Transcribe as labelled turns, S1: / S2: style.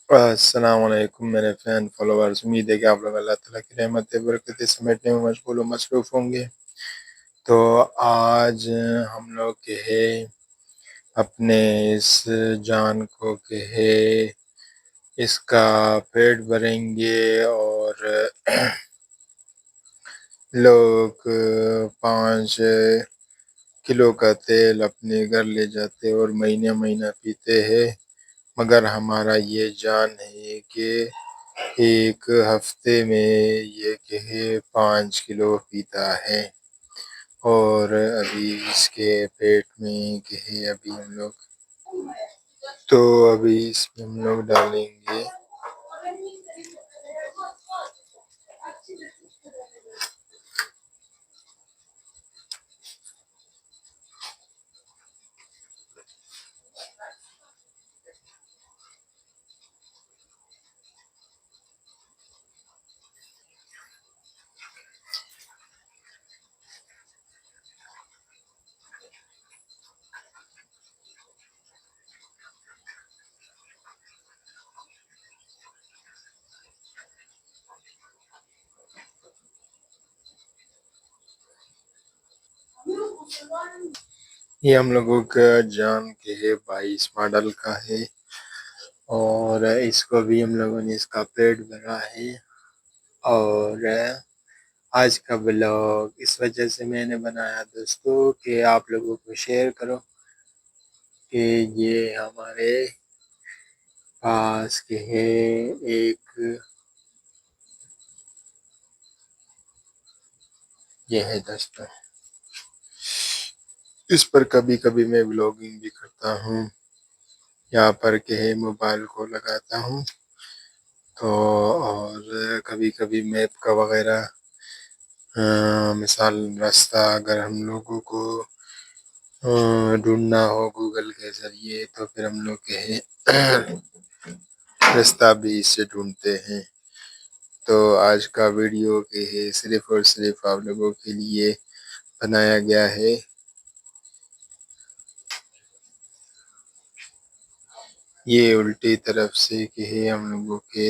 S1: السلام علیکم میرے فین فالوورز، امید ہے کہ آپ لوگ اللہ تعالیٰ کی رحمت برکت سمیٹنے میں مشغول و مصروف ہوں گے۔ تو آج ہم لوگ کہ ہے اپنے اس جان کو کہ ہے اس کا پیٹ بھریں گے، اور لوگ 5 کلو کا تیل اپنے گھر لے جاتے اور مہینہ مہینہ پیتے ہیں، مگر ہمارا یہ جان ہے کہ ایک ہفتے میں یہ کہ 5 کلو پیتا ہے، اور ابھی اس کے پیٹ میں کہ ابھی ہم لوگ اس میں ہم لوگ ڈالیں گے یہ ہم لوگوں کا جان کے ہے 22 ماڈل کا ہے، اور اس کو بھی ہم لوگوں نے اس کا پیٹ بھرا ہے۔ اور آج کا بلاگ اس وجہ سے میں نے بنایا دوستو کہ آپ لوگوں کو شیئر کرو کہ یہ ہمارے پاس کے ہے ایک یہ ہے دوستو، اس پر کبھی کبھی میں بلاگنگ بھی کرتا ہوں، یہاں پر کہ موبائل کو لگاتا ہوں تو، اور کبھی کبھی میپ کا وغیرہ مثال راستہ اگر ہم لوگوں کو ڈھونڈنا ہو گوگل کے ذریعے تو پھر ہم لوگ کہ راستہ بھی اس سے ڈھونڈتے ہیں۔ تو آج کا ویڈیو کہ صرف اور صرف آپ لوگوں کے لیے بنایا گیا ہے۔ یہ الٹی طرف سے کہ ہم لوگوں کے